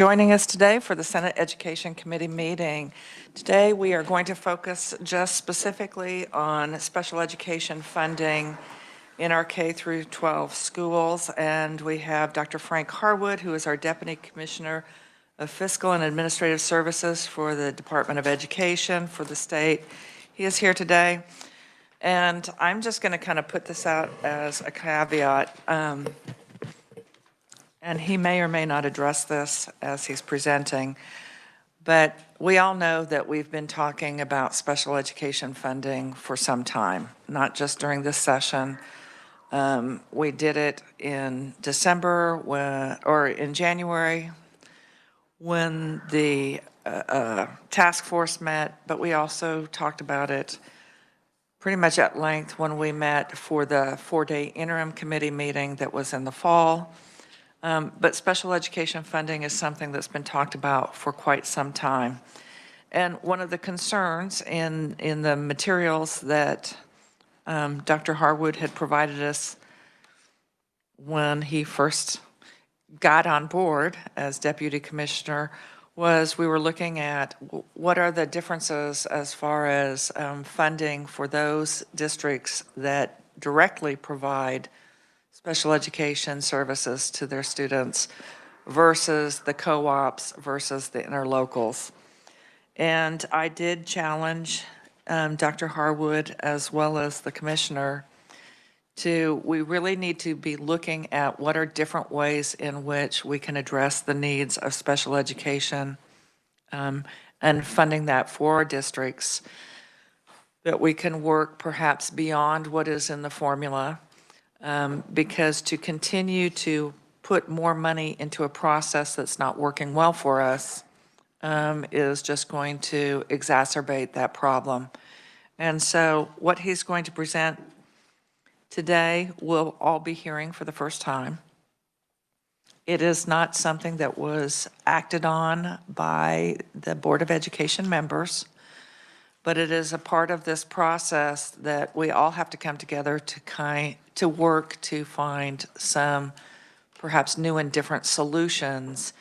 Joining us today for the Senate Education Committee meeting. Today we are going to focus just specifically on special education funding in our K through 12 schools, and we have Dr. Frank Harwood, who is our Deputy Commissioner of Fiscal and Administrative Services for the Department of Education for the state. He is here today, and I'm just going to kind of put this out as a caveat. And he may or may not address this as he's presenting, but we all know that we've been talking about special education funding for some time, not just during this session. We did it in December or in January when the task force met, but we also talked about it pretty much at length when we met for the 4-day interim committee meeting that was in the fall. But special education funding is something that's been talked about for quite some time. And one of the concerns in the materials that Dr. Harwood had provided us when he first got on board as Deputy Commissioner was we were looking at what are the differences as far as funding for those districts that directly provide special education services to their students versus the co-ops versus the interlocals. And I did challenge Dr. Harwood as well as the commissioner we really need to be looking at what are different ways in which we can address the needs of special education and funding that for our districts, that we can work perhaps beyond what is in the formula. Because to continue to put more money into a process that's not working well for us is just going to exacerbate that problem. And so what he's going to present today, we'll all be hearing for the first time. It is not something that was acted on by the Board of Education members, but it is a part of this process that we all have to come together to work to find some perhaps new and different solutions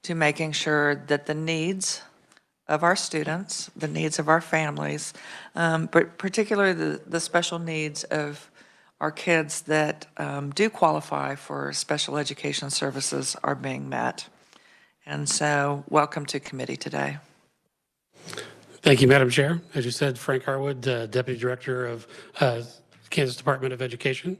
to making sure that the needs of our students, the needs of our families, but particularly the special needs of our kids that do qualify for special education services are being met. And so welcome to committee today. Thank you, Madam Chair. As you said, Frank Harwood, Deputy Director of Kansas Department of Education.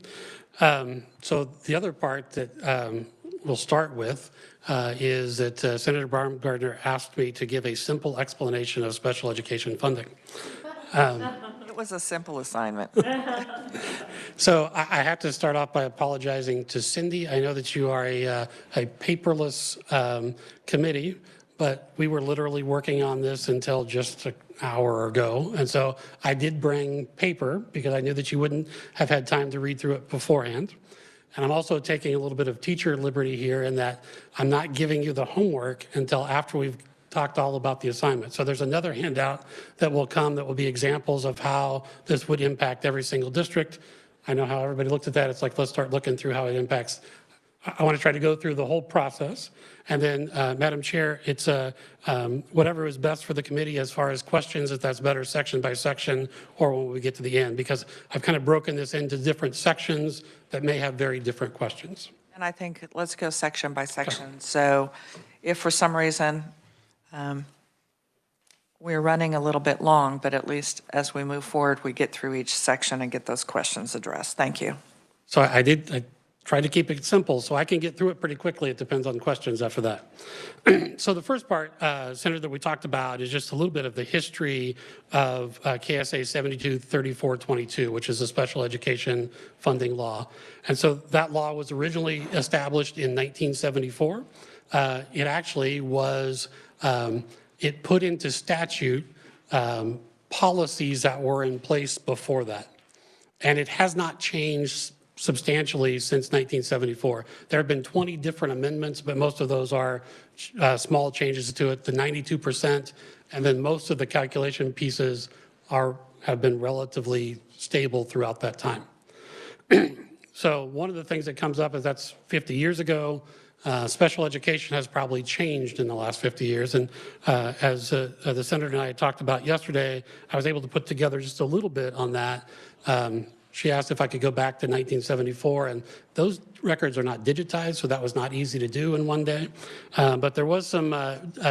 So the other part that we'll start with is that Senator Baumgardner asked me to give a simple explanation of special education funding. It was a simple assignment. So I have to start off by apologizing to Cindy. I know that you are a paperless committee, but we were literally working on this until just an hour ago. And so I did bring paper because I knew that you wouldn't have had time to read through it beforehand. And I'm also taking a little bit of teacher liberty here in that I'm not giving you the homework until after we've talked all about the assignment. So there's another handout that will come that will be examples of how this would impact every single district. I know how everybody looks at that. It's like, let's start looking through how it impacts. I want to try to go through the whole process. And then, Madam Chair, it's whatever is best for the committee as far as questions, if that's better section by section or when we get to the end, because I've kind of broken this into different sections that may have very different questions. And I think let's go section by section. Okay. So if for some reason we're running a little bit long, but at least as we move forward, we get through each section and get those questions addressed. Thank you. So I tried to keep it simple so I can get through it pretty quickly. It depends on questions after that. So the first part, Senator, that we talked about is just a little bit of the history of KSA 723422, which is a special education funding law. And so that law was originally established in 1974. It actually was, it put into statute policies that were in place before that. And it has not changed substantially since 1974. There have been 20 different amendments, but most of those are small changes to it, the 92%, and then most of the calculation pieces have been relatively stable throughout that time. So one of the things that comes up is that's 50 years ago. Special education has probably changed in the last 50 years. And as the senator and I talked about yesterday, I was able to put together just a little bit on that. She asked if I could go back to 1974, and those records are not digitized, so that was not easy to do in one day. But there was some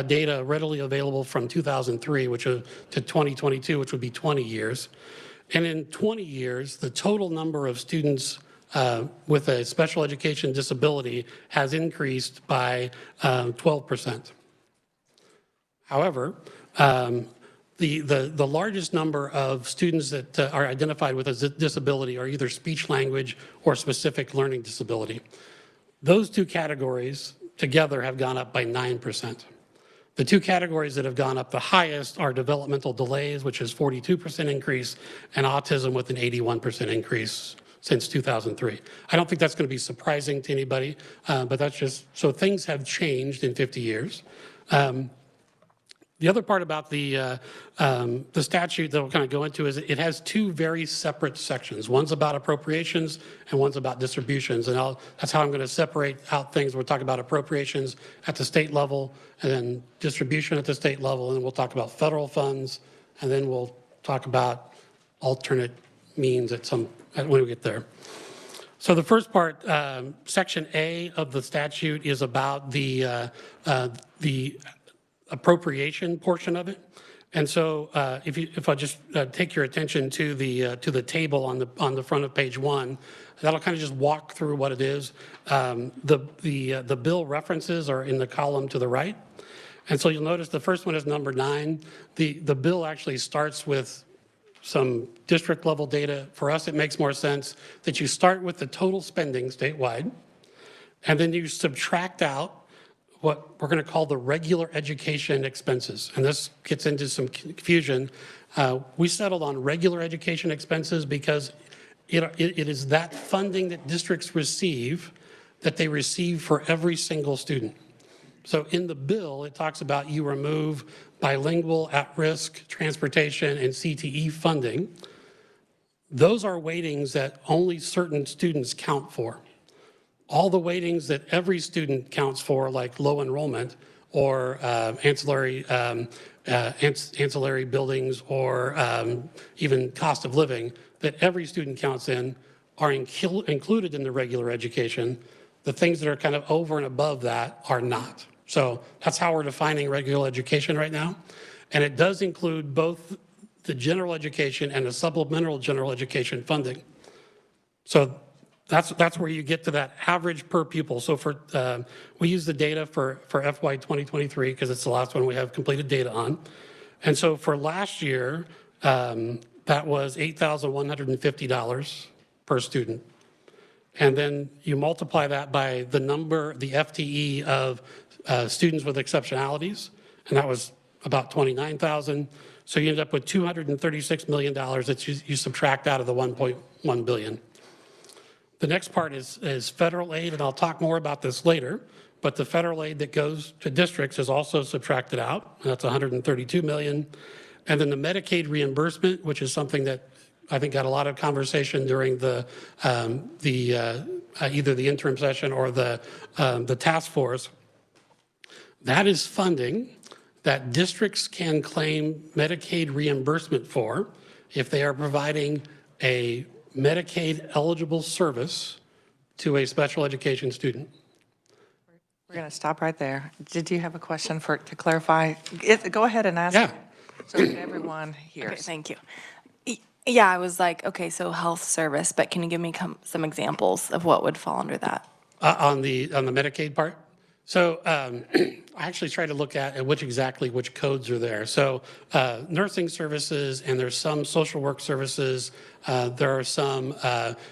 data readily available from 2003, which was to 2022, which would be 20 years. And in 20 years, the total number of students with a special education disability has increased by 12%. However, the largest number of students that are identified with a disability are either speech language or specific learning disability. Those two categories together have gone up by 9%. The two categories that have gone up the highest are developmental delays, which is 42% increase, and autism with an 81% increase since 2003. I don't think that's going to be surprising to anybody, but that's just, so things have changed in 50 years. The other part about the statute that we'll kind of go into is it has two very separate sections. One's about appropriations and one's about distributions. And that's how I'm going to separate out things. We'll talk about appropriations at the state level and then distribution at the state level. And then we'll talk about federal funds. And then we'll talk about alternate means when we get there. So the first part, Section A of the statute is about the appropriation portion of it. And so if I just take your attention to the table on the front of page 1, that'll kind of just walk through what it is. The bill references are in the column to the right. And so you'll notice the first one is number 9. The bill actually starts with some district level data. For us, it makes more sense that you start with the total spending statewide, and then you subtract out what we're going to call the regular education expenses. And this gets into some confusion. We settled on regular education expenses because it is that funding that districts receive that they receive for every single student. So in the bill, it talks about you remove bilingual, at-risk, transportation, and CTE funding. Those are weightings that only certain students count for. All the weightings that every student counts for, like low enrollment or ancillary buildings or even cost of living, that every student counts in, are included in the regular education. The things that are kind of over and above that are not. So that's how we're defining regular education right now. And it does include both the general education and the supplemental general education funding. So that's where you get to that average per pupil. So we use the data for FY 2023 because it's the last one we have completed data on. And so for last year, that was $8,150 per student. And then you multiply that by the FTE of students with exceptionalities, and that was about 29,000. So you end up with $236 million that you subtract out of the 1.1 billion. The next part is federal aid, and I'll talk more about this later, but the federal aid that goes to districts is also subtracted out, and that's 132 million. And then the Medicaid reimbursement, which is something that I think got a lot of conversation during either the interim session or the task force. That is funding that districts can claim Medicaid reimbursement for if they are providing a Medicaid eligible service to a special education student. We're going to stop right there. Did you have a question to clarify? Go ahead and ask. Yeah. So that everyone hears. Okay, thank you. Yeah, I was like, okay, so health service, but can you give me some examples of what would fall under that? On the Medicaid part? So I actually tried to look at which codes are there. So nursing services, and there's some social work services. There are some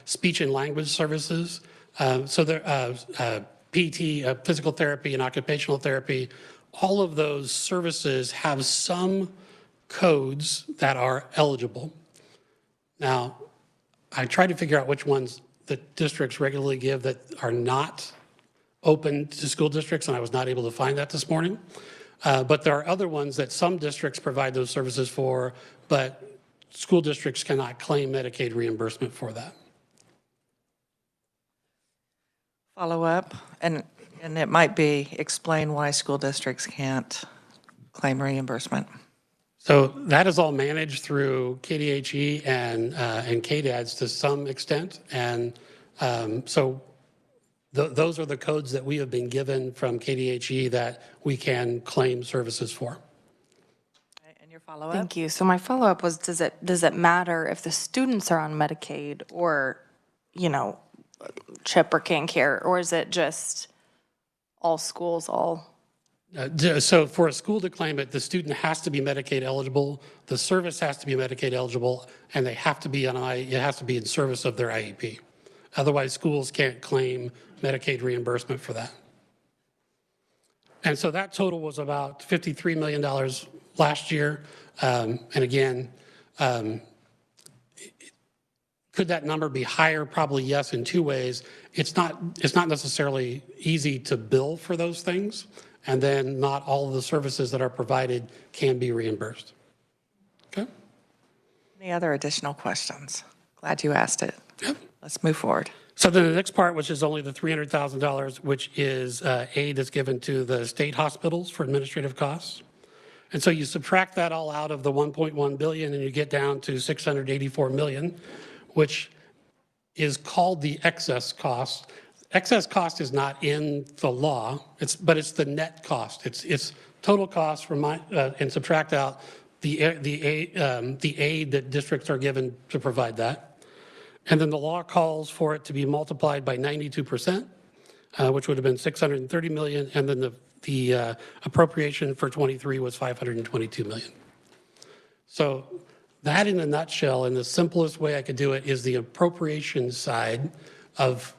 speech and language services. So there PT, physical therapy and occupational therapy. All of those services have some codes that are eligible. Now, I tried to figure out which ones the districts regularly give that are not open to school districts, and I was not able to find that this morning. But there are other ones that some districts provide those services for, but school districts cannot claim Medicaid reimbursement for that. Follow up, and And it might be explain why school districts can't claim reimbursement. So that is all managed through KDHE and KDADS to some extent. And so those are the codes that we have been given from KDHE that we can claim services for. And your follow-up? Thank you. So my follow-up was, does it matter if the students are on Medicaid or, CHIP or CanCare, or is it just all schools, all? So for a school to claim it, the student has to be Medicaid eligible, the service has to be Medicaid eligible, and it has to be in service of their IEP. Otherwise, schools can't claim Medicaid reimbursement for that. And so that total was about $53 million last year. And again, could that number be higher? Probably yes, in two ways. It's not necessarily easy to bill for those things, and then not all of the services that are provided can be reimbursed. Okay? Any other additional questions? Glad you asked it. Yep. Let's move forward. So then the next part, which is only the $300,000, which is aid that's given to the state hospitals for administrative costs. And so you subtract that all out of the 1.1 billion and you get down to 684 million, which is called the excess cost. Excess cost is not in the law, but it's the net cost. It's total cost from and subtract out the aid that districts are given to provide that. And then the law calls for it to be multiplied by 92%, which would have been 630 million, and then the appropriation for 23 was 522 million. So that in a nutshell, and the simplest way I could do it is the appropriation side of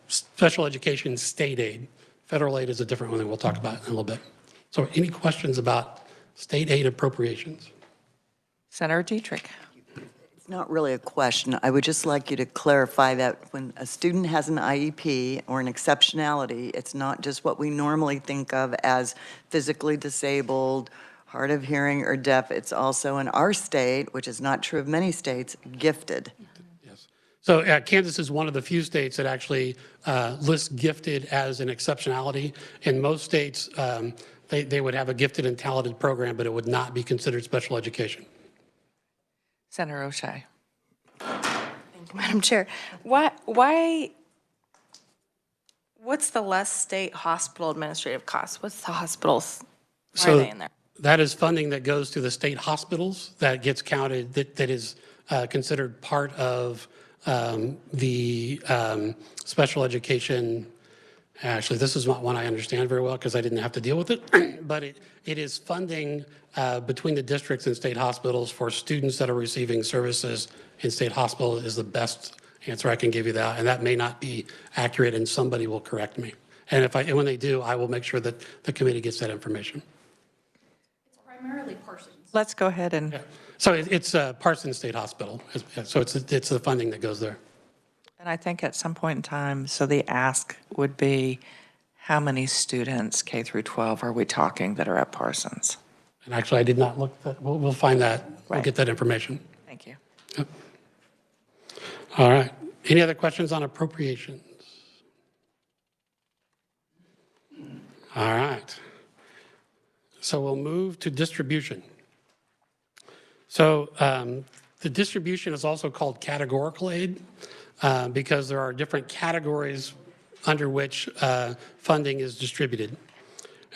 special education state aid. Federal aid is a different one that we'll talk about in a little bit. So any questions about state aid appropriations? Senator Dietrich. It's not really a question. I would just like you to clarify that when a student has an IEP or an exceptionality, it's not just what we normally think of as physically disabled, hard of hearing, or deaf. It's also in our state, which is not true of many states, gifted. Yes. So Kansas is one of the few states that actually lists gifted as an exceptionality. In most states, they would have a gifted and talented program, but it would not be considered special education. Senator O'Shea. Thank you, Madam Chair. What's the less state hospital administrative costs? What's the hospitals? Why are they in there? That is funding that goes to the state hospitals that gets counted, that is considered part of the special education. Actually, this is not one I understand very well because I didn't have to deal with it, but it is funding between the districts and state hospitals for students that are receiving services in state hospital is the best answer I can give you that. And that may not be accurate and somebody will correct me. And when they do, I will make sure that the committee gets that information. It's primarily Parsons. Let's go ahead and, Yeah. So it's Parsons State Hospital. So it's the funding that goes there. and I think at some point in time, so the ask would be, how many students K through 12 are we talking that are at Parsons? And actually, I did not look that. We'll find that. We'll Right. get that information. Thank you. Yep. All right. Any other questions on appropriations? All right. So we'll move to distribution. So the distribution is also called categorical aid because there are different categories under which funding is distributed.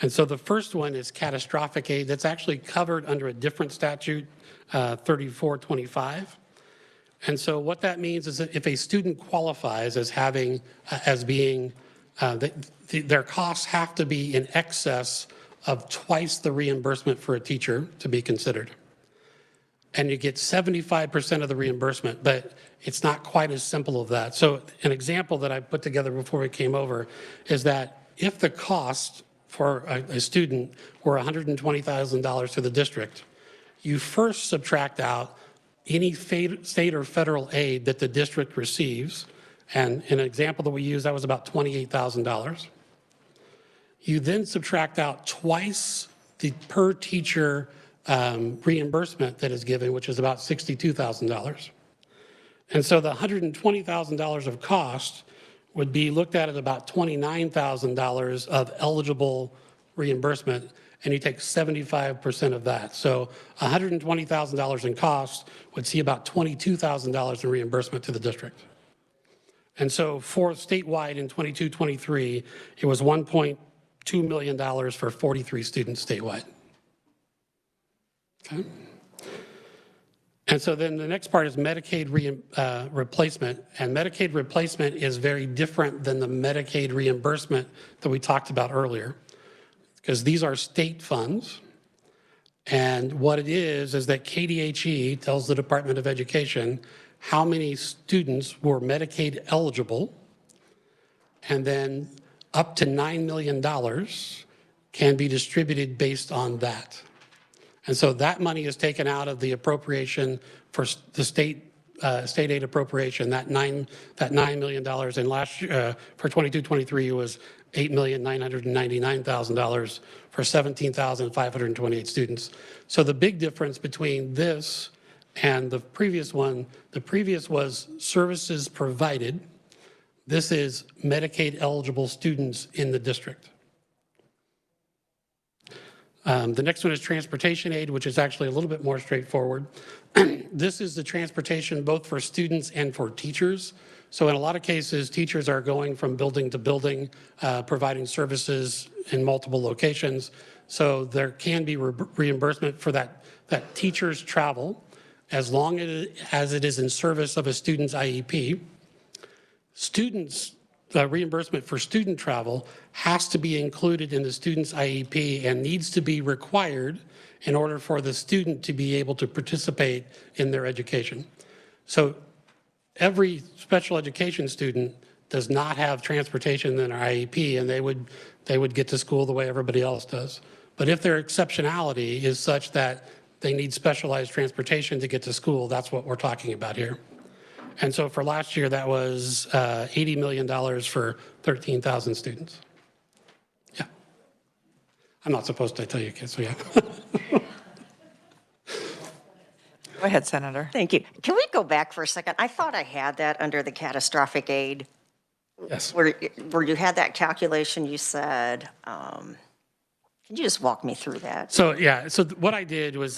And so the first one is catastrophic aid. That's actually covered under a different statute, 3425. And so what that means is that if a student qualifies as being, their costs have to be in excess of twice the reimbursement for a teacher to be considered. And you get 75% of the reimbursement, but it's not quite as simple as that. So an example that I put together before we came over is that if the cost for a student were $120,000 to the district, you first subtract out any state or federal aid that the district receives. And in an example that we used, that was about $28,000. You then subtract out twice the per teacher reimbursement that is given, which is about $62,000. And so the $120,000 of cost would be looked at about $29,000 of eligible reimbursement, and you take 75% of that. So $120,000 in costs would see about $22,000 in reimbursement to the district. And so for statewide in 22-23, it was $1.2 million for 43 students statewide. Okay. And so then the next part is Medicaid replacement. And Medicaid replacement is very different than the Medicaid reimbursement that we talked about earlier, because these are state funds. And what it is that KDHE tells the Department of Education how many students were Medicaid eligible, and then up to $9 million can be distributed based on that. And so that money is taken out of the appropriation for the state aid appropriation, that $9 million. And last year, for 22-23, it was $8,999,000 for 17,528 students. So the big difference between this and the previous one, the previous was services provided. This is Medicaid eligible students in the district. The next one is transportation aid, which is actually a little bit more straightforward. This is the transportation both for students and for teachers. So in a lot of cases, teachers are going from building to building, providing services in multiple locations. So there can be reimbursement for that teacher's travel as long as it is in service of a student's IEP. Students' reimbursement for student travel has to be included in the student's IEP and needs to be required in order for the student to be able to participate in their education. So every special education student does not have transportation in their IEP, and they would get to school the way everybody else does. But if their exceptionality is such that they need specialized transportation to get to school, that's what we're talking about here. And so for last year, that was $80 million for 13,000 students. Yeah. I'm not supposed to tell you kids, so yeah. Go ahead, Senator. Thank you. Can we go back for a second? I thought I had that under the catastrophic aid. Yes. Where you had that calculation, you said, can you just walk me through that? So yeah, so what I did was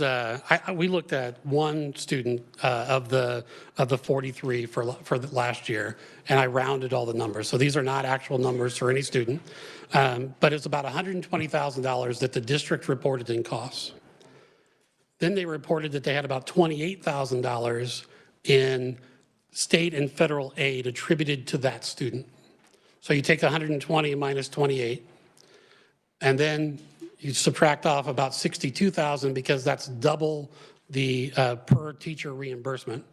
we looked at one student of the 43 for the last year, and I rounded all the numbers. So these are not actual numbers for any student, but it's about $120,000 that the district reported in costs. Then they reported that they had about $28,000 in state and federal aid attributed to that student. So you take 120 minus 28, and then you subtract off about 62,000 because that's double the per teacher reimbursement.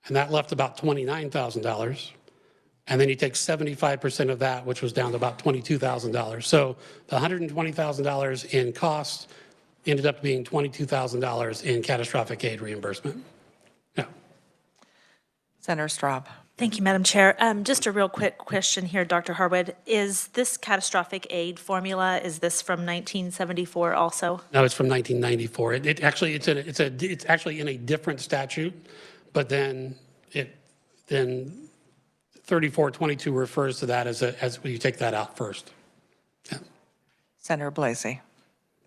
And that left about $29,000. And then you take 75% of that, which was down to about $22,000. So the $120,000 in costs ended up being $22,000 in catastrophic aid reimbursement. Yeah. Senator Straub. Thank you, Madam Chair. Just a real quick question here, Dr. Harwood. Is this catastrophic aid formula, is this from 1974 also? No, it's from 1994. It's actually in a different statute, but then 3422 refers to that as you take that out first. Yeah. Senator Blasey.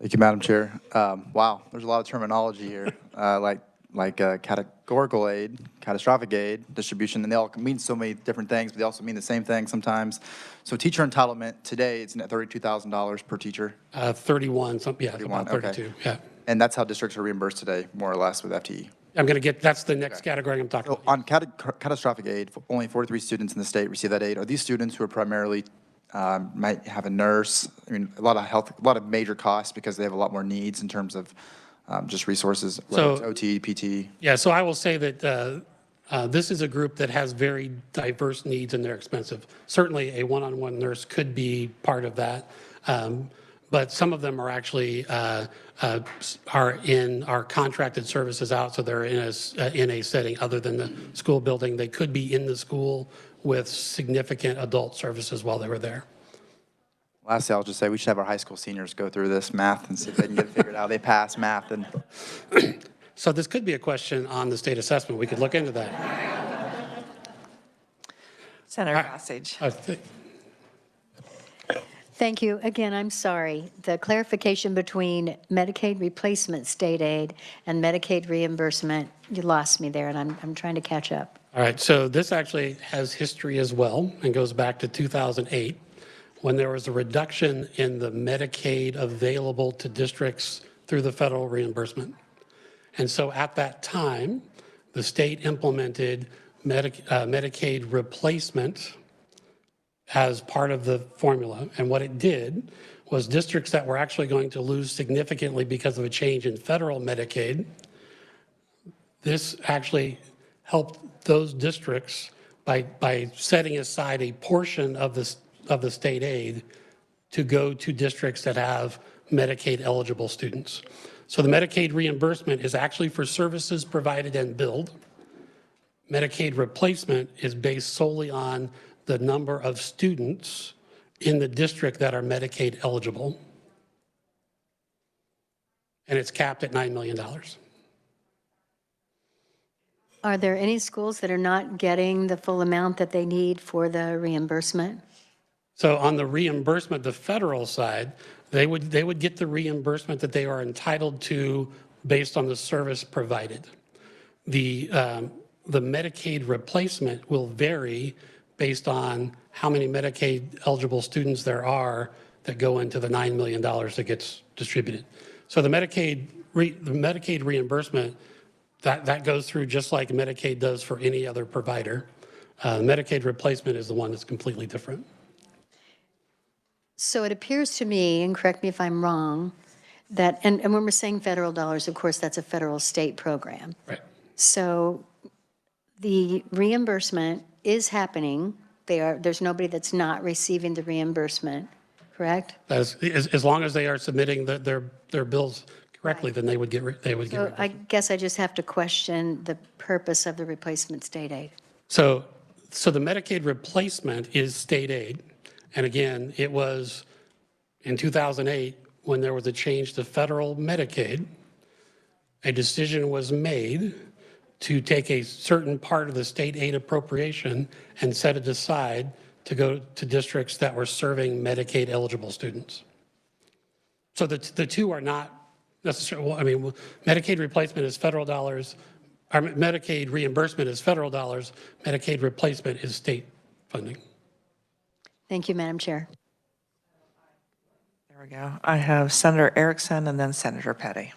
Thank you, Madam Chair. Wow, there's a lot of terminology here, like categorical aid, catastrophic aid, distribution, and they all mean so many different things, but they also mean the same thing sometimes. So teacher entitlement today, it's at $32,000 per teacher. 31, something, yeah, 31, about 32, okay. yeah. And that's how districts are reimbursed today, more or less, with FTE. That's the next category I'm talking So about. on catastrophic aid, only 43 students in the state receive that aid. Are these students who are primarily might have a nurse? I mean, a lot of major costs because they have a lot more needs in terms of just resources, whether it's OT, PT. Yeah, so I will say that this is a group that has very diverse needs and they're expensive. Certainly a one-on-one nurse could be part of that. But some of them are actually are contracted services out, so they're in a setting other than the school building. They could be in the school with significant adult services while they were there. Lastly, I'll just say we should have our high school seniors go through this math and see if they can get it figured out. They pass math. And So this could be a question on the state assessment. We could look into that. Senator Gossage. Thank you. Again, I'm sorry. The clarification between Medicaid replacement state aid and Medicaid reimbursement, you lost me there, and I'm trying to catch up. All right, so this actually has history as well and goes back to 2008 when there was a reduction in the Medicaid available to districts through the federal reimbursement. And so at that time, the state implemented Medicaid replacement as part of the formula. And what it did was districts that were actually going to lose significantly because of a change in federal Medicaid, this actually helped those districts by setting aside a portion of the state aid to go to districts that have Medicaid eligible students. So the Medicaid reimbursement is actually for services provided and billed. Medicaid replacement is based solely on the number of students in the district that are Medicaid eligible. And it's capped at $9 million. Are there any schools that are not getting the full amount that they need for the reimbursement? So on the reimbursement, the federal side, they would get the reimbursement that they are entitled to based on the service provided. The Medicaid replacement will vary based on how many Medicaid eligible students there are that go into the $9 million that gets distributed. So the Medicaid reimbursement, that goes through just like Medicaid does for any other provider. Medicaid replacement is the one that's completely different. So it appears to me, and correct me if I'm wrong, that, and when we're saying federal dollars, of course, that's a federal state program. Right. So the reimbursement is happening. There's nobody that's not receiving the reimbursement, correct? As long as they are submitting their bills correctly, then they would get So I guess I just have to question the purpose of the replacement state aid. So the Medicaid replacement is state aid. And again, it was in 2008 when there was a change to federal Medicaid, a decision was made to take a certain part of the state aid appropriation and set it aside to go to districts that were serving Medicaid eligible students. So the two are not necessarily, I mean, Medicaid replacement is federal dollars, or Medicaid reimbursement is federal dollars, Medicaid replacement is state funding. Thank you, Madam Chair. There we go. I have Senator Erickson and then Senator Petty.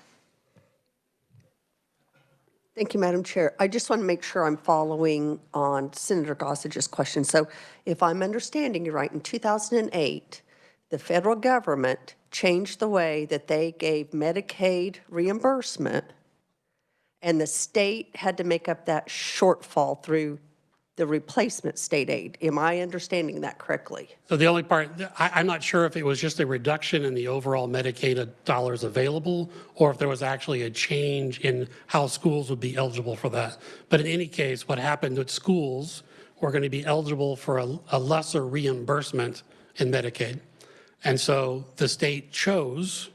Thank you, Madam Chair. I just want to make sure I'm following on Senator Gossage's question. So if I'm understanding you right, in 2008, the federal government changed the way that they gave Medicaid reimbursement, and the state had to make up that shortfall through the replacement state aid. Am I understanding that correctly? So the only part, I'm not sure if it was just a reduction in the overall Medicaid dollars available, or if there was actually a change in how schools would be eligible for that. But in any case, what happened with schools were going to be eligible for a lesser reimbursement in Medicaid. And so the state chose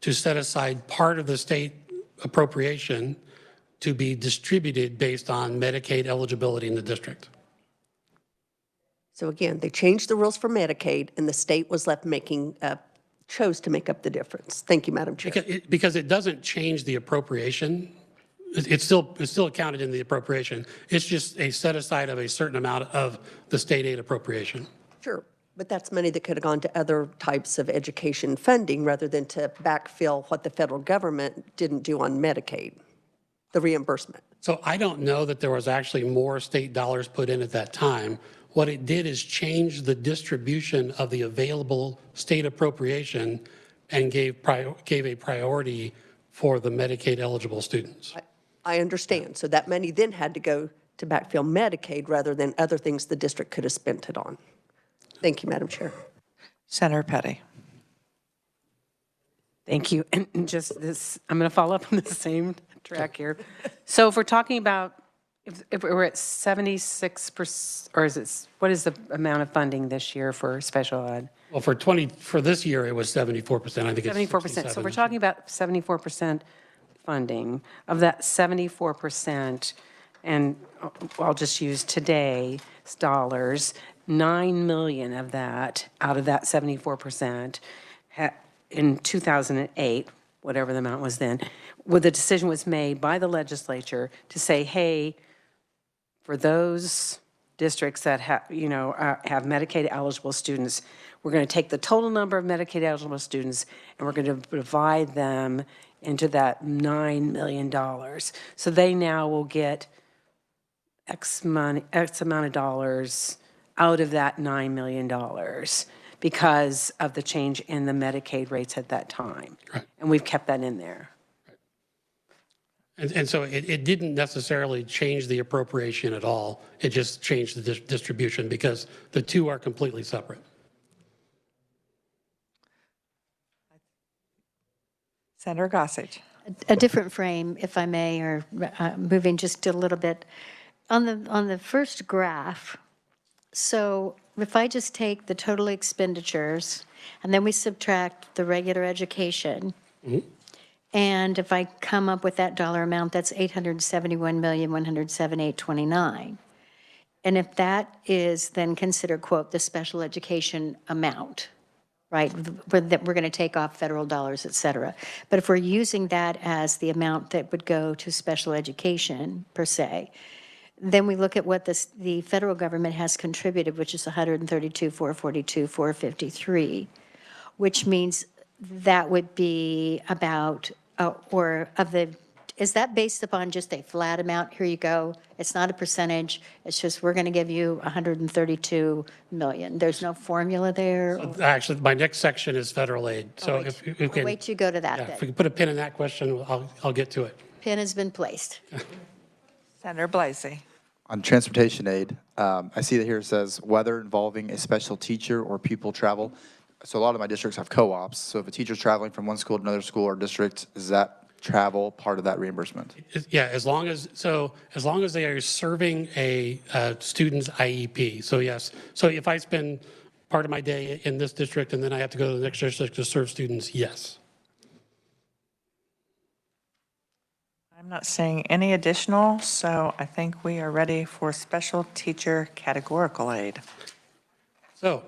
to set aside part of the state appropriation to be distributed based on Medicaid eligibility in the district. So again, they changed the rules for Medicaid, and the state was left chose to make up the difference. Thank you, Madam Chair. Because it doesn't change the appropriation. It's still accounted in the appropriation. It's just a set aside of a certain amount of the state aid appropriation. Sure, but that's money that could have gone to other types of education funding rather than to backfill what the federal government didn't do on Medicaid, the reimbursement. So I don't know that there was actually more state dollars put in at that time. What it did is change the distribution of the available state appropriation and gave a priority for the Medicaid eligible students. I understand. So that money then had to go to backfill Medicaid rather than other things the district could have spent it on. Thank you, Madam Chair. Senator Petty. Thank you. And just this, I'm going to follow up on the same track here. So if we're talking about, if we're at 76%, or what is the amount of funding this year for special ed? Well, for this year, it was 74%. I think it's 74%. So we're talking about 74% funding. Of that 74%, and I'll just use today, $9 million of that, out of that 74%, in 2008, whatever the amount was then, where the decision was made by the legislature to say, hey, for those districts that have, have Medicaid eligible students, we're going to take the total number of Medicaid eligible students and we're going to divide them into that $9 million. So they now will get X amount of dollars out of that $9 million because of the change in the Medicaid rates at that time. Right. And we've kept that in there. And so it didn't necessarily change the appropriation at all. It just changed the distribution because the two are completely separate. Senator Gossage. A different frame, if I may, or moving just a little bit. On the first graph, so if I just take the total expenditures and then we subtract the regular education, and if I come up with that dollar amount, that's $871,178,29. And if that is then considered, quote, the special education amount, right, that we're going to take off federal dollars, et cetera. But if we're using that as the amount that would go to special education, per se, then we look at what the federal government has contributed, which is $132,442,453, which means that would be about, is that based upon just a flat amount? Here you go. It's not a percentage. It's just we're going to give you 132 million. There's no formula there? Actually, my next section is federal aid. So if we I'll can, wait till you go to that yeah, then. if we can put a pin in that question, I'll get to it. Pin has been placed. Senator Blasey. On transportation aid, I see that here it says whether involving a special teacher or pupil travel. So a lot of my districts have co-ops. So if a teacher's traveling from one school to another school or district, is that travel part of that reimbursement? Yeah, as long as they are serving a student's IEP. So yes, so if I spend part of my day in this district and then I have to go to the next district to serve students, yes. I'm not seeing any additional, so I think we are ready for special teacher categorical aid. So,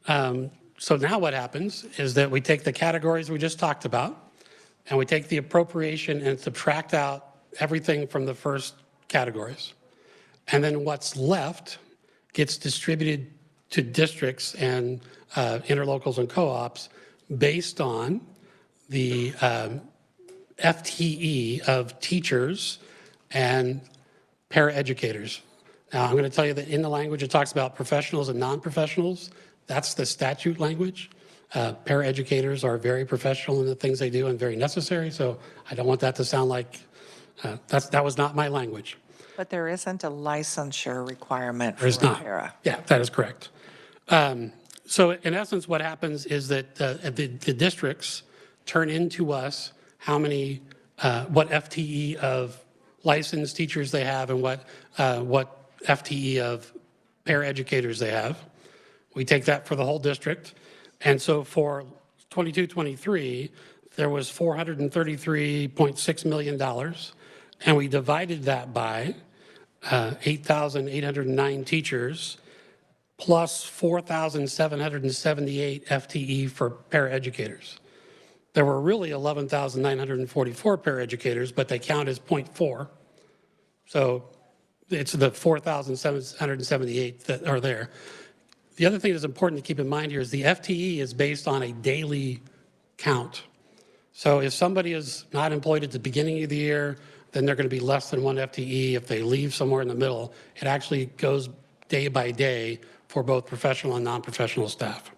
so now what happens is that we take the categories we just talked about and we take the appropriation and subtract out everything from the first categories. And then what's left gets distributed to districts and interlocals and co-ops based on the FTE of teachers and paraeducators. Now, I'm going to tell you that in the language it talks about professionals and non-professionals. That's the statute language. Paraeducators are very professional in the things they do and very necessary, so I don't want that to sound like that was not my language. But there isn't a licensure requirement for There's a not. para. Yeah, that is correct. So in essence, what happens is that the districts turn into us how many, what FTE of licensed teachers they have and what FTE of paraeducators they have. We take that for the whole district. And so for 22-23, there was $433.6 million. And we divided that by 8,809 teachers plus 4,778 FTE for paraeducators. There were really 11,944 paraeducators, but they count as 0.4. So it's the 4,778 that are there. The other thing that's important to keep in mind here is the FTE is based on a daily count. So if somebody is not employed at the beginning of the year, then they're going to be less than 1 FTE. If they leave somewhere in the middle, it actually goes day by day for both professional and non-professional staff.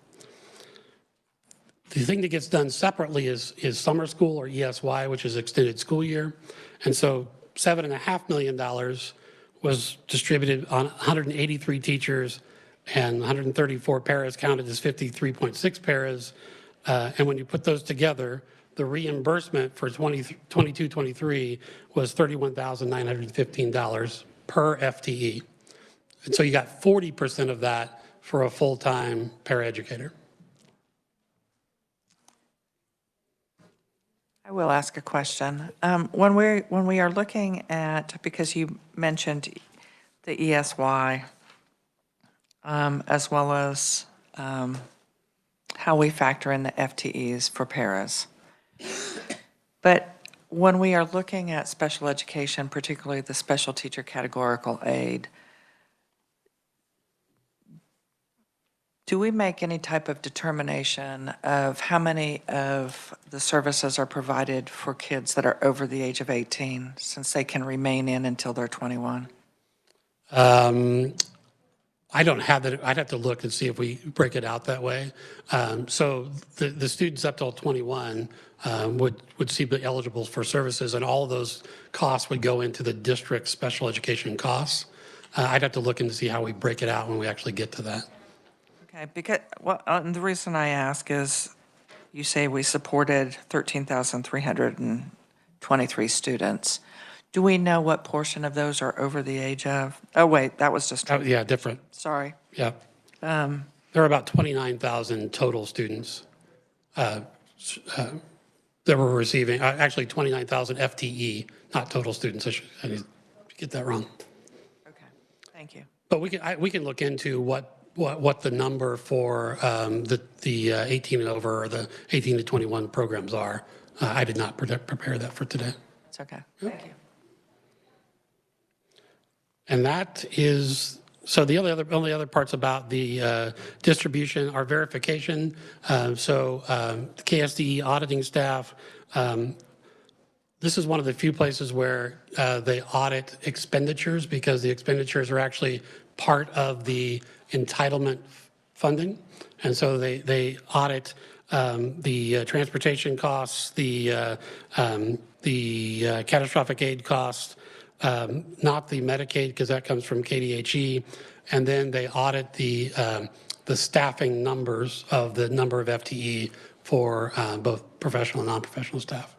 The thing that gets done separately is summer school or ESY, which is extended school year. And so $7.5 million was distributed on 183 teachers and 134 paras counted as 53.6 paras. And when you put those together, the reimbursement for 22-23 was $31,915 per FTE. And so you got 40% of that for a full-time paraeducator. I will ask a question. When we are looking at, because you mentioned the ESY as well as how we factor in the FTEs for paras. But when we are looking at special education, particularly the special teacher categorical aid, do we make any type of determination of how many of the services are provided for kids that are over the age of 18, since they can remain in until they're 21? I don't have that. I'd have to look and see if we break it out that way. So the students up till 21 would be eligible for services, and all of those costs would go into the district special education costs. I'd have to look and see how we break it out when we actually get to that. Okay, because, well, and the reason I ask is you say we supported 13,323 students. Do we know what portion of those are over the age of? Oh, wait, that was just. Yeah, different. Sorry. Yeah. There are about 29,000 total students that were receiving, actually 29,000 FTE, not total students. I need to get that wrong. Okay, thank you. But we can look into what the number for the 18 and over or the 18 to 21 programs are. I did not prepare that for today. It's okay. Thank you. And that is, so the only other parts about the distribution are verification. So the KSDE auditing staff, this is one of the few places where they audit expenditures, because the expenditures are actually part of the entitlement funding. And so they audit the transportation costs, the catastrophic aid costs, not the Medicaid, because that comes from KDHE, and then they audit the staffing numbers of the number of FTE for both professional and non-professional staff.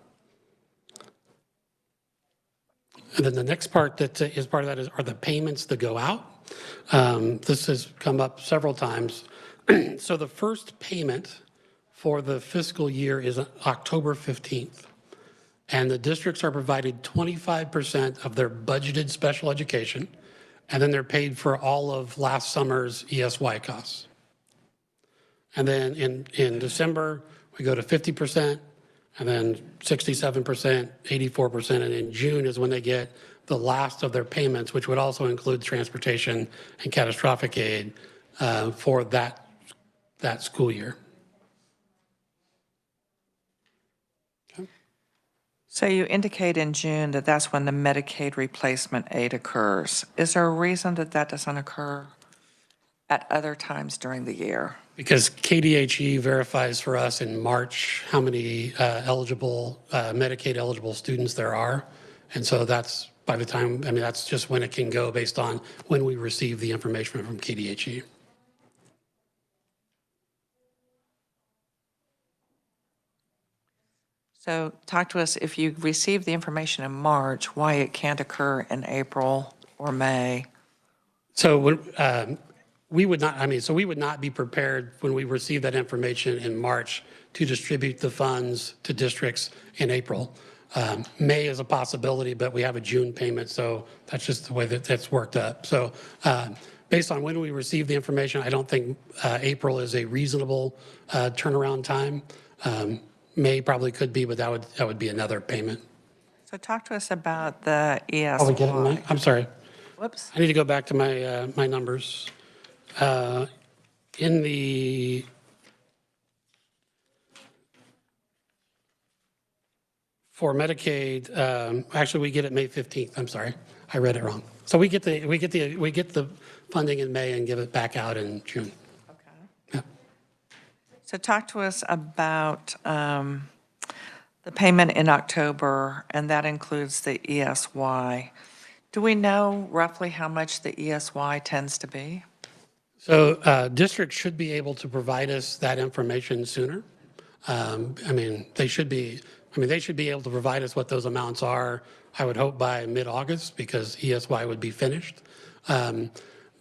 And then the next part that is part of that are the payments that go out. This has come up several times. So the first payment for the fiscal year is October 15th. And the districts are provided 25% of their budgeted special education, and then they're paid for all of last summer's ESY costs. And then in December, we go to 50%, and then 67%, 84%, and in June is when they get the last of their payments, which would also include transportation and catastrophic aid for that school year. So you indicate in June that that's when the Medicaid replacement aid occurs. Is there a reason that that doesn't occur at other times during the year? Because KDHE verifies for us in March how many eligible, Medicaid eligible students there are. And so that's by the time, I mean, that's just when it can go based on when we receive the information from KDHE. So talk to us, if you receive the information in March, why it can't occur in April or May? So we would not be prepared when we receive that information in March to distribute the funds to districts in April. May is a possibility, but we have a June payment, so that's just the way that that's worked up. So based on when we receive the information, I don't think April is a reasonable turnaround time. May probably could be, but that would be another payment. So talk to us about the ESY. Oh, we get it? I'm sorry. Whoops. I need to go back to my my numbers. In the for Medicaid, actually we get it May 15th. I'm sorry, I read it wrong. So we get the funding in May and give it back out in June. Okay. Yeah. So talk to us about the payment in October, and that includes the ESY. Do we know roughly how much the ESY tends to be? So districts should be able to provide us that information sooner. They should be able to provide us what those amounts are, I would hope by mid-August, because ESY would be finished.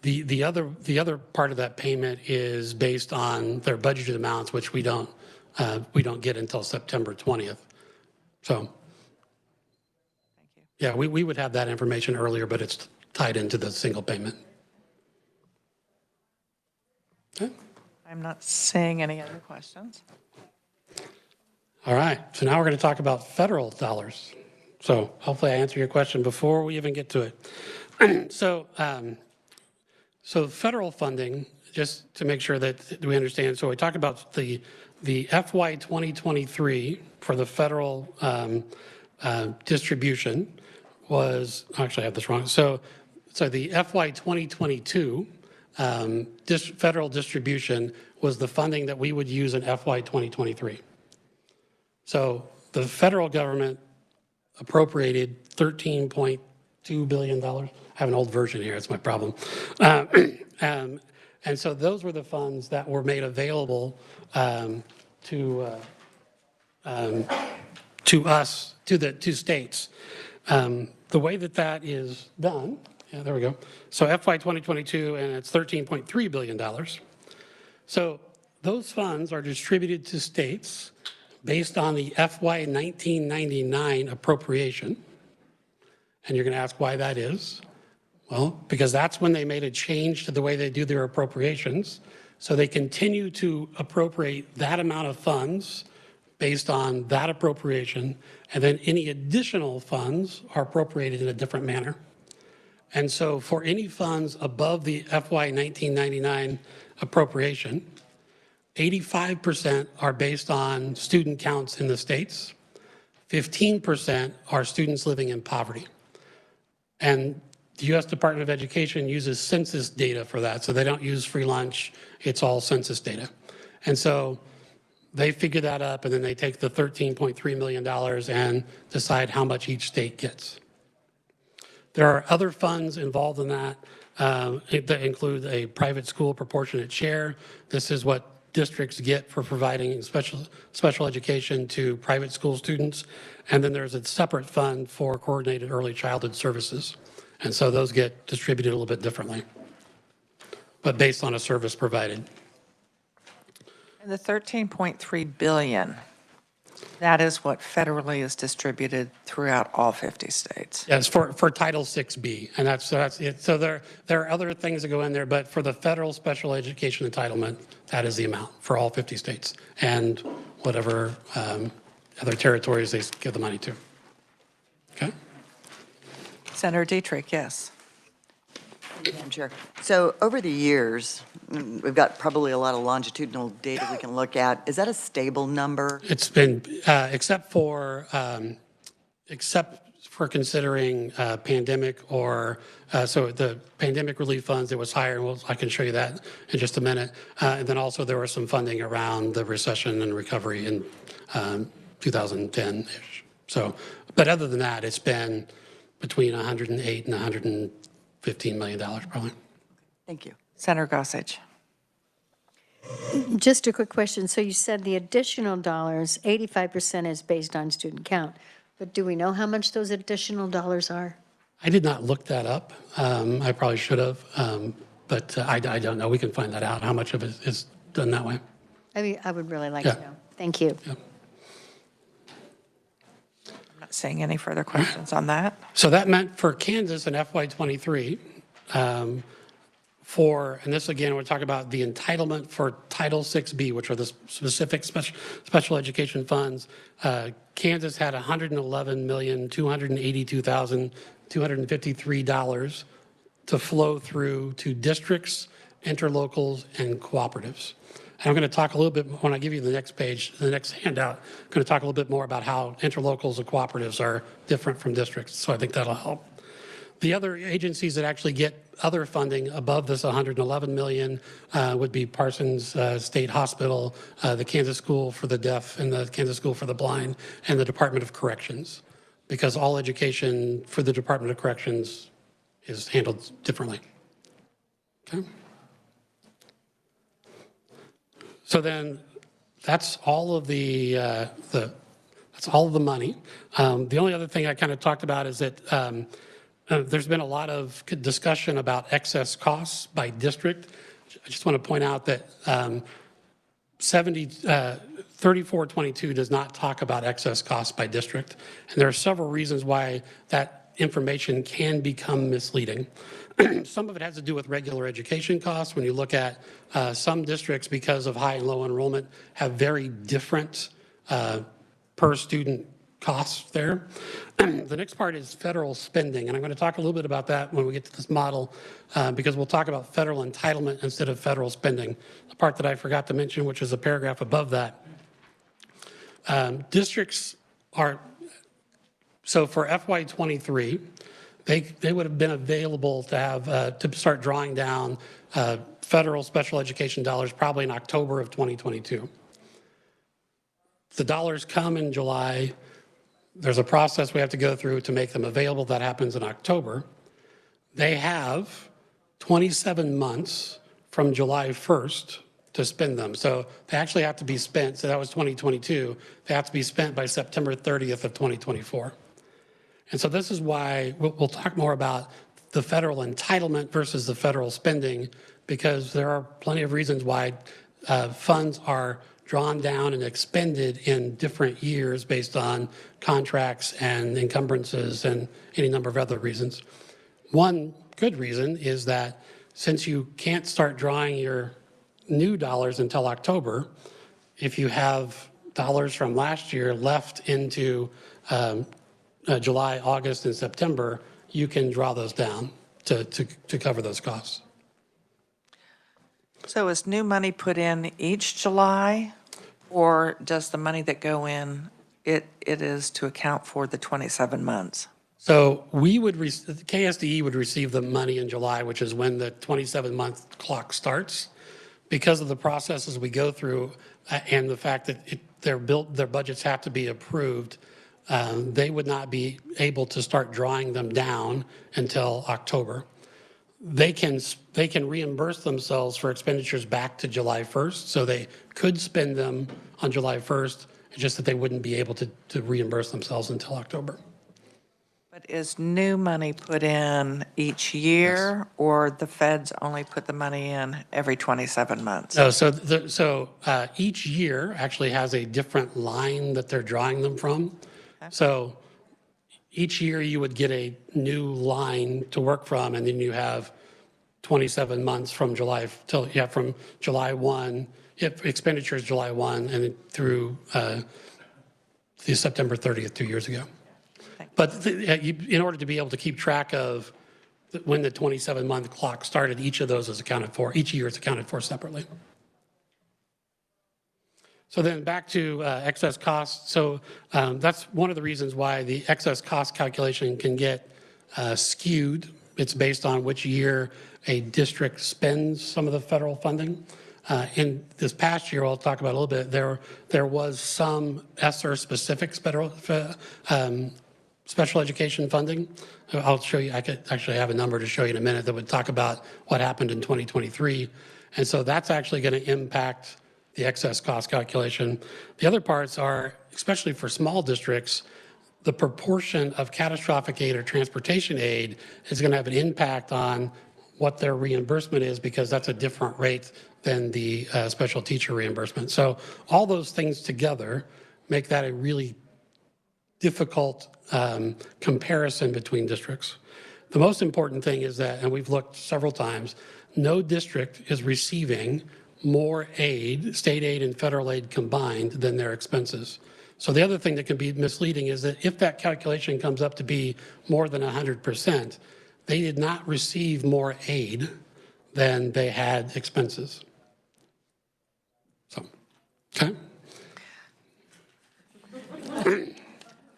The other part of that payment is based on their budgeted amounts, which we don't get until September 20th. So, Thank you. yeah, we would have that information earlier, but it's tied into the single payment. Okay. I'm not seeing any other questions. All right, so now we're going to talk about federal dollars. So hopefully I answer your question before we even get to it. So federal funding, just to make sure that we understand, so we talked about the FY 2023 for the federal distribution was, actually I have this wrong. So the FY 2022 federal distribution was the funding that we would use in FY 2023. So the federal government appropriated $13.2 billion. I have an old version here, it's my problem. And so those were the funds that were made available to us, to states. The way that is done, yeah, there we go. So FY 2022, and it's $13.3 billion. So those funds are distributed to states based on the FY 1999 appropriation. And you're going to ask why that is. Well, because that's when they made a change to the way they do their appropriations. So they continue to appropriate that amount of funds based on that appropriation, and then any additional funds are appropriated in a different manner. And so for any funds above the FY 1999 appropriation, 85% are based on student counts in the states, 15% are students living in poverty. And the U.S. Department of Education uses census data for that, so they don't use free lunch, it's all census data. And so they figure that up, and then they take the $13.3 million and decide how much each state gets. There are other funds involved in that that include a private school proportionate share. This is what districts get for providing special education to private school students. And then there's a separate fund for coordinated early childhood services. And so those get distributed a little bit differently, but based on a service provided. And the 13.3 billion, that is what federally is distributed throughout all 50 states. Yes, for Title 6B, and that's it. So there are other things that go in there, but for the federal special education entitlement, that is the amount for all 50 states and whatever other territories they give the money to. Okay? Senator Dietrich, yes. Madam Chair. So over the years, we've got probably a lot of longitudinal data we can look at. Is that a stable number? It's been, except for considering pandemic or, so the pandemic relief funds, it was higher, and I can show you that in just a minute. And then also there was some funding around the recession and recovery in 2010-ish. So, but other than that, it's been between 108 and 115 million dollars probably. Thank you. Senator Gossage. Just a quick question. So you said the additional dollars, 85% is based on student count, but do we know how much those additional dollars are? I did not look that up. I probably should have, but I don't know. We can find that out, how much of it is done that way. I mean, I would really like Yeah. to know. Thank you. Yeah. I'm not seeing any further questions on that. So that meant for Kansas in FY23, and this again, we're talking about the entitlement for Title 6B, which are the specific special education funds. Kansas had $111,282,253 to flow through to districts, interlocals, and cooperatives. And I'm going to talk a little bit, when I give you the next page, the next handout, I'm going to talk a little bit more about how interlocals and cooperatives are different from districts, so I think that'll help. The other agencies that actually get other funding above this 111 million would be Parsons State Hospital, the Kansas School for the Deaf, and the Kansas School for the Blind, and the Department of Corrections, because all education for the Department of Corrections is handled differently. Okay. So then, that's all of that's all of the money. The only other thing I kind of talked about is that there's been a lot of discussion about excess costs by district. I just want to point out that 3422 does not talk about excess costs by district. And there are several reasons why that information can become misleading. Some of it has to do with regular education costs. When you look at some districts, because of high and low enrollment, have very different per student costs there. The next part is federal spending, and I'm going to talk a little bit about that when we get to this model, because we'll talk about federal entitlement instead of federal spending. The part that I forgot to mention, which is a paragraph above that. Districts are, so for FY23, they would have been available to have, to start drawing down federal special education dollars probably in October of 2022. The dollars come in July. There's a process we have to go through to make them available. That happens in October. They have 27 months from July 1st to spend them. So they actually have to be spent. So that was 2022. They have to be spent by September 30th of 2024. And so this is why we'll talk more about the federal entitlement versus the federal spending, because there are plenty of reasons why funds are drawn down and expended in different years based on contracts and encumbrances and any number of other reasons. One good reason is that since you can't start drawing your new dollars until October, if you have dollars from last year left into July, August, and September, you can draw those down to cover those costs. So is new money put in each July, or does the money that go in, it is to account for the 27 months? So we would, KSDE would receive the money in July, which is when the 27-month clock starts. Because of the processes we go through and the fact that their budgets have to be approved, they would not be able to start drawing them down until October. They can reimburse themselves for expenditures back to July 1st, so they could spend them on July 1st, it's just that they wouldn't be able to reimburse themselves until October. But is new money put in each year, yes, or the feds only put the money in every 27 months? No, so each year actually has a different line that they're drawing them from. Okay. So each year you would get a new line to work from, and then you have 27 months from July till, from July 1, expenditures July 1 and through the September 30th 2 years ago. But in order to be able to keep track of when the 27-month clock started, each of those is accounted for, each year is accounted for separately. So then back to excess costs. So that's one of the reasons why the excess cost calculation can get skewed. It's based on which year a district spends some of the federal funding. In this past year, I'll talk about a little bit, there was some ESSER-specific special education funding. I'll show you, I could actually have a number to show you in a minute that would talk about what happened in 2023. And so that's actually going to impact the excess cost calculation. The other parts are, especially for small districts, the proportion of catastrophic aid or transportation aid is going to have an impact on what their reimbursement is, because that's a different rate than the special teacher reimbursement. So all those things together make that a really difficult comparison between districts. The most important thing is that, and we've looked several times, no district is receiving more aid, state aid and federal aid combined, than their expenses. So the other thing that can be misleading is that if that calculation comes up to be more than 100%, they did not receive more aid than they had expenses. So, okay.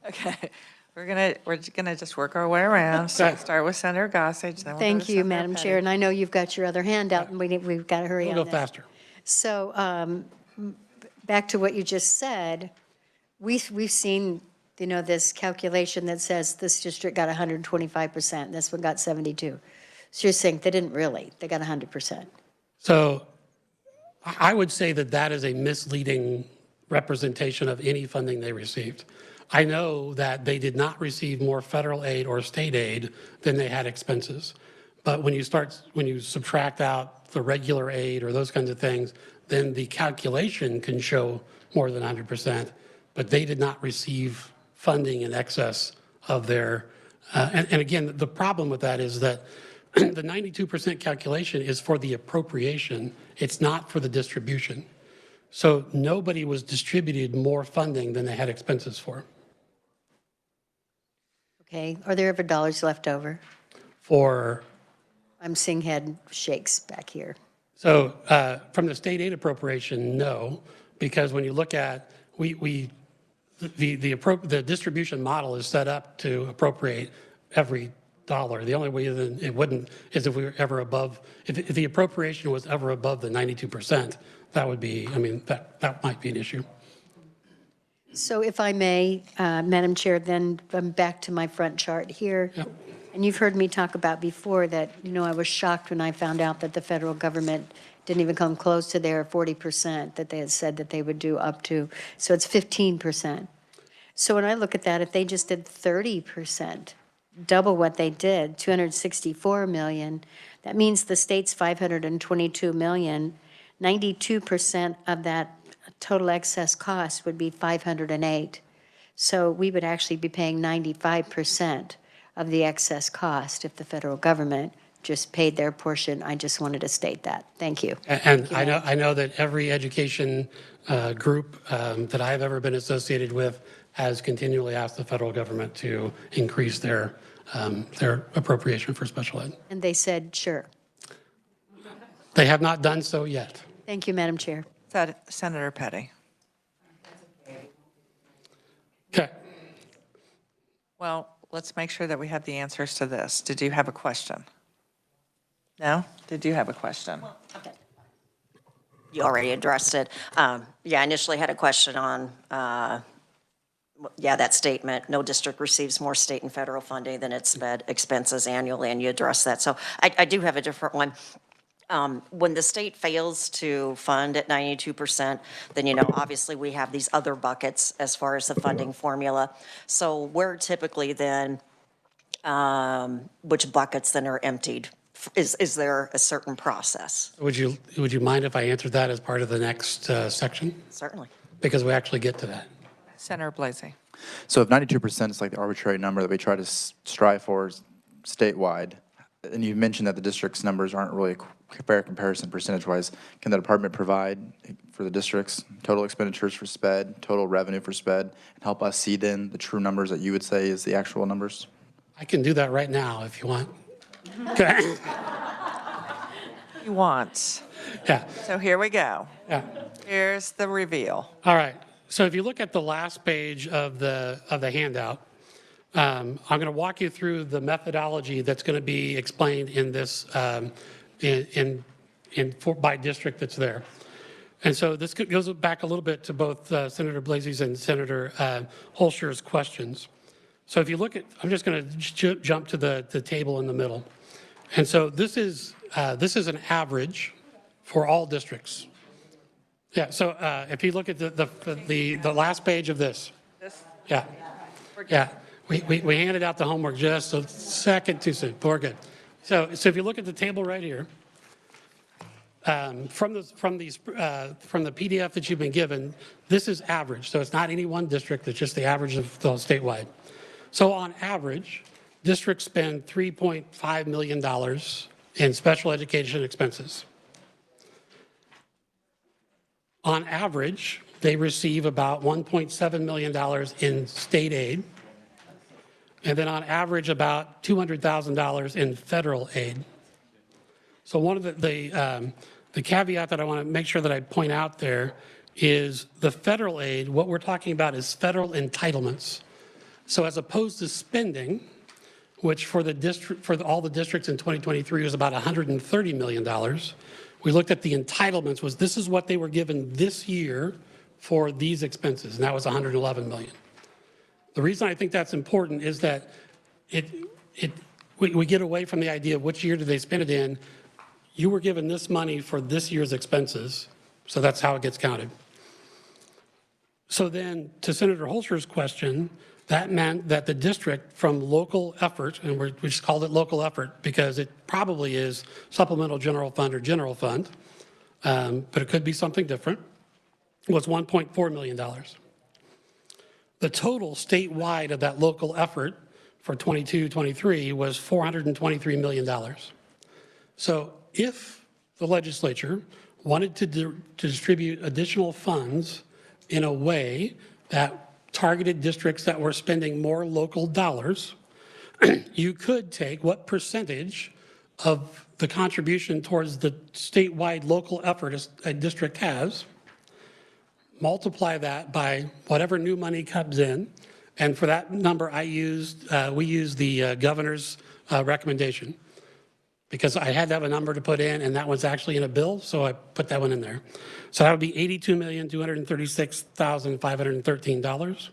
Okay, we're gonna just work our way around. So we'll start with Senator Gossage. Then we'll Thank go to you, Senator Madam Petty. Chair, and I know you've got your other hand out, and we've got to hurry on We'll this. go faster. So back to what you just said, we've seen, this calculation that says this district got 125%, this one got 72. So you're saying they didn't really, they got 100%. So I would say that that is a misleading representation of any funding they received. I know that they did not receive more federal aid or state aid than they had expenses. But when you subtract out the regular aid or those kinds of things, then the calculation can show more than 100%, but they did not receive funding in excess of their And again, the problem with that is that the 92% calculation is for the appropriation. It's not for the distribution. So nobody was distributed more funding than they had expenses for. Okay, are there ever dollars left over? For, I'm seeing head shakes back here. so from the state aid appropriation, no, because when you look at, the distribution model is set up to appropriate every dollar. The only way that it wouldn't is if we were ever above, if the appropriation was ever above the 92%, that would be, I mean, that might be an issue. So if I may, Madam Chair, then I'm back to my front chart here. Yep. And you've heard me talk about before that, I was shocked when I found out that the federal government didn't even come close to their 40% that they had said that they would do up to. So it's 15%. So when I look at that, if they just did 30%, double what they did, 264 million, that means the state's 522 million, 92% of that total excess cost would be 508. So we would actually be paying 95% of the excess cost if the federal government just paid their portion. I just wanted to state that. Thank you. And I know that every education group that I've ever been associated with has continually asked the federal government to increase their appropriation for special ed. And they said, sure. They have not done so yet. Thank you, Madam Chair. Senator Petty. Okay. Well, let's make sure that we have the answers to this. Did you have a question? No? Did you have a question? You already addressed it. Yeah, I initially had a question on, that statement, no district receives more state and federal funding than its sped expenses annually, and you addressed that. So I do have a different one. When the state fails to fund at 92%, then, obviously we have these other buckets as far as the funding formula. So where typically then, which buckets then are emptied? Is there a certain process? Would you mind if I answered that as part of the next section? Certainly. Because we actually get to that. Senator Blasey. So if 92% is like the arbitrary number that we try to strive for statewide, and you mentioned that the district's numbers aren't really a fair comparison percentage-wise, can the department provide for the district's total expenditures for SPED, total revenue for SPED, and help us see then the true numbers that you would say is the actual numbers? I can do that right now if you want. Okay. He wants. Yeah. So here we go. Yeah. Here's the reveal. All right. So if you look at the last page of the handout, I'm going to walk you through the methodology that's going to be explained in this by district that's there. And so this goes back a little bit to both Senator Blasey's and Senator Holscher's questions. So if you look at, I'm just going to jump to the table in the middle. And so this is an average for all districts. Yeah. So if you look at the last page of this. Yeah. Yeah. We handed out the homework just a second too soon. We're good. So if you look at the table right here, from the PDF that you've been given, this is average. So it's not any one district. It's just the average of the statewide. So on average, districts spend $3.5 million in special education expenses. On average, they receive about $1.7 million in state aid, and then on average about $200,000 in federal aid. So one of the caveat that I want to make sure that I point out there is the federal aid, what we're talking about is federal entitlements. So as opposed to spending, which for all the districts in 2023 was about $130 million, we looked at the entitlements this is what they were given this year for these expenses, and that was $111 million. The reason I think that's important is that we get away from the idea of which year did they spend it in. You were given this money for this year's expenses, so that's how it gets counted. So then, to Senator Holscher's question, that meant that the district from local effort, and we just called it local effort because it probably is supplemental general fund or general fund, but it could be something different, was $1.4 million. The total statewide of that local effort for 22-23 was $423 million. So if the legislature wanted to distribute additional funds in a way that targeted districts that were spending more local dollars, you could take what percentage of the contribution towards the statewide local effort a district has, multiply that by whatever new money comes in, and for that number we used the governor's recommendation, because I had to have a number to put in, and that was actually in a bill, so I put that one in there. So that would be $82,236,513.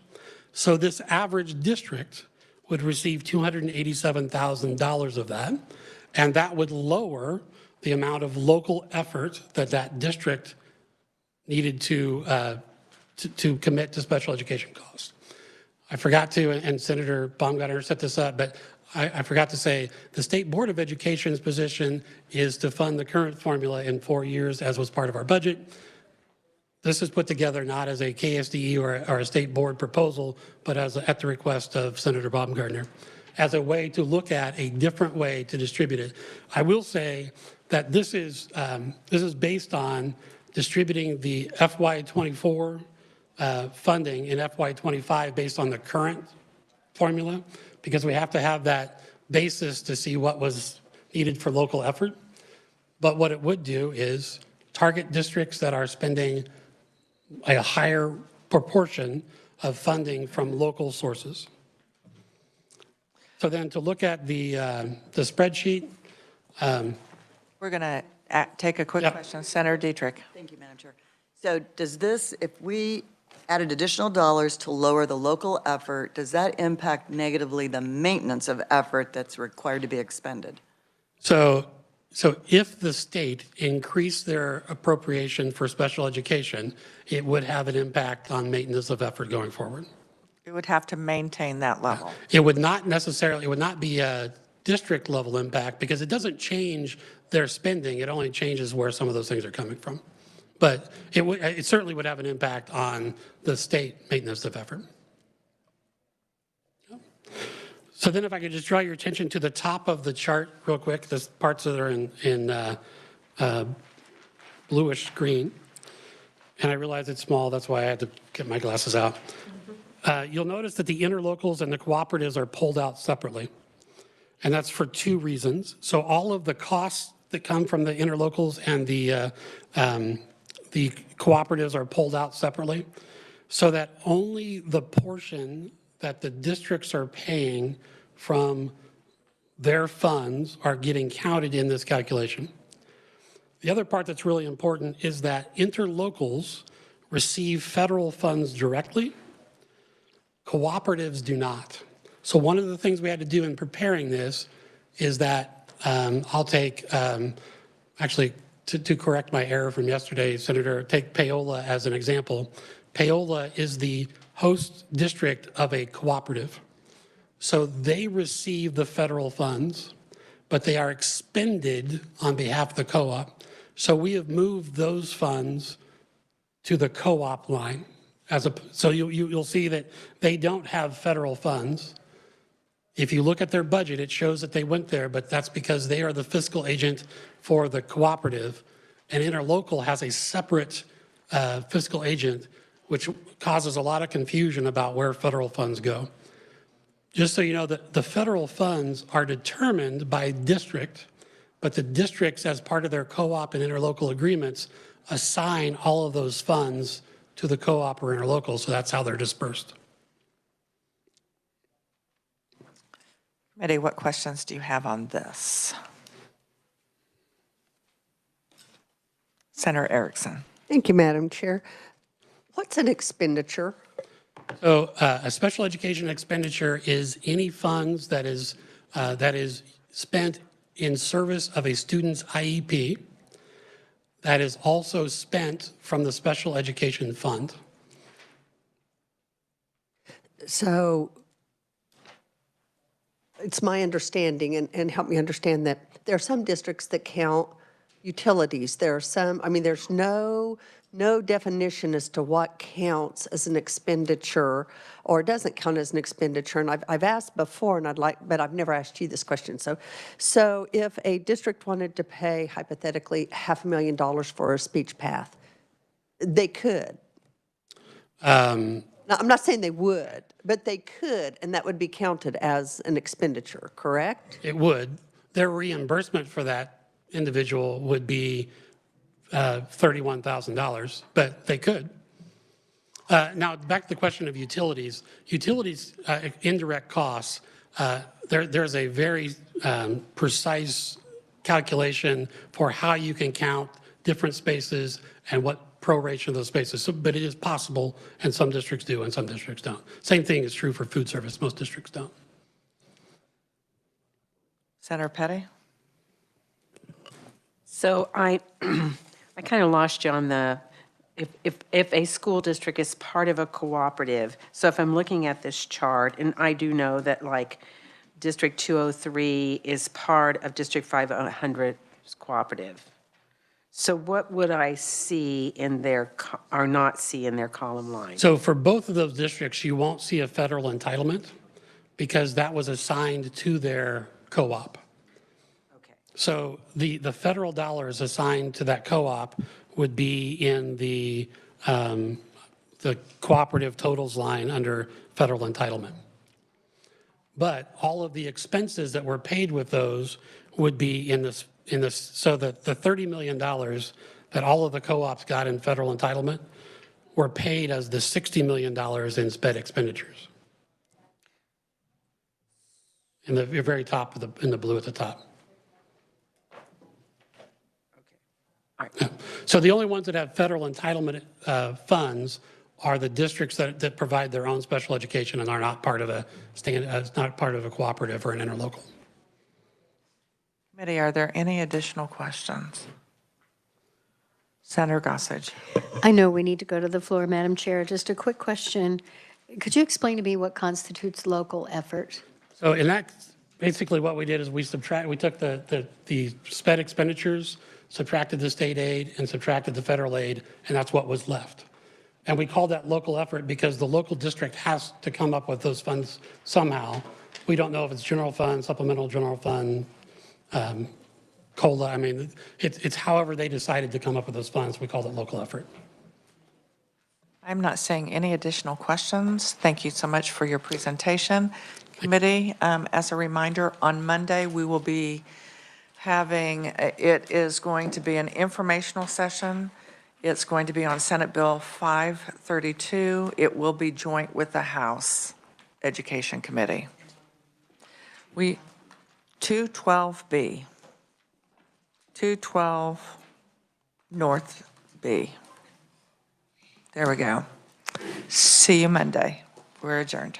So this average district would receive $287,000 of that, and that would lower the amount of local effort that that district needed to commit to special education costs. I forgot to, and Senator Baumgartner set this up, but I forgot to say the State Board of Education's position is to fund the current formula in 4 years, as was part of our budget. This is put together not as a KSDE or a state board proposal, but at the request of Senator Baumgartner, as a way to look at a different way to distribute it. I will say that this is based on distributing the FY24 funding in FY25 based on the current formula, because we have to have that basis to see what was needed for local effort. But what it would do is target districts that are spending a higher proportion of funding from local sources. So then to look at the spreadsheet. We're going to take a quick question. Senator Dietrich. Thank you, Madam Chair. So does this, if we added additional dollars to lower the local effort, does that impact negatively the maintenance of effort that's required to be expended? So if the state increased their appropriation for special education, it would have an impact on maintenance of effort going forward. It would have to maintain that level. It would not be a district level impact, because it doesn't change their spending. It only changes where some of those things are coming from. But it certainly would have an impact on the state maintenance of effort. So then if I could just draw your attention to the top of the chart real quick, the parts that are in bluish green. And I realize it's small, that's why I had to get my glasses out. You'll notice that the interlocals and the cooperatives are pulled out separately. And that's for two reasons. So all of the costs that come from the interlocals and the cooperatives are pulled out separately, so that only the portion that the districts are paying from their funds are getting counted in this calculation. The other part that's really important is that interlocals receive federal funds directly. Cooperatives do not. So one of the things we had to do in preparing this is that I'll take, actually, to correct my error from yesterday, Senator, take Paola as an example. Paola is the host district of a cooperative. So they receive the federal funds, but they are expended on behalf of the co-op. So we have moved those funds to the co-op line. So you'll see that they don't have federal funds. If you look at their budget, it shows that they went there, but that's because they are the fiscal agent for the cooperative, and interlocal has a separate fiscal agent, which causes a lot of confusion about where federal funds go. Just so you know, that the federal funds are determined by district, but the districts, as part of their co-op and interlocal agreements, assign all of those funds to the co-op or interlocal, so that's how they're dispersed. Committee, what questions do you have on this? Senator Erickson. Thank you, Madam Chair. What's an expenditure? So a special education expenditure is any funds that is spent in service of a student's IEP that is also spent from the special education fund. So it's my understanding, and help me understand, that there are some districts that count utilities. There are some, I mean, there's no no definition as to what counts as an expenditure or doesn't count as an expenditure. And I've asked before, and but I've never asked you this question. So if a district wanted to pay hypothetically $500,000 for a speech path, they could. Now, I'm not saying they would, but they could, and that would be counted as an expenditure, correct? It would. Their reimbursement for that individual would be $31,000, but they could. Now, back to the question of utilities. Utilities, indirect costs, there's a very precise calculation for how you can count different spaces and what proration of those spaces. So, but it is possible, and some districts do and some districts don't. Same thing is true for food service. Most districts don't. Senator Petty? So I kind of lost you on the, if a school district is part of a cooperative, so if I'm looking at this chart, and I do know that like District 203 is part of District 500's cooperative. So what would I see in their, or not see in their column line? So for both of those districts, you won't see a federal entitlement because that was assigned to their co-op. Okay. So the federal dollars assigned to that co-op would be in the cooperative totals line under federal entitlement. But all of the expenses that were paid with those would be in this, so that the $30 million that all of the co-ops got in federal entitlement were paid as the $60 million in sped expenditures. In the very top of in the blue at the top. All right. So the only ones that have federal entitlement funds are the districts that provide their own special education and are not part of not part of a cooperative or an interlocal. Committee, are there any additional questions? Senator Gossage. I know we need to go to the floor, Madam Chair. Just a quick question. Could you explain to me what constitutes local effort? So in that, basically what we did is we took the sped expenditures, subtracted the state aid and subtracted the federal aid, and that's what was left. And we call that local effort because the local district has to come up with those funds somehow. We don't know if it's general fund, supplemental general fund, COLA. I mean, it's however they decided to come up with those funds. We call it local effort. I'm not seeing any additional questions. Thank you so much for your presentation. Committee, as a reminder, on Monday, we will be having, it is going to be an informational session. It's going to be on Senate Bill 532. It will be joint with the House Education Committee. 212B. 212 North B. There we go. See you Monday. We're adjourned.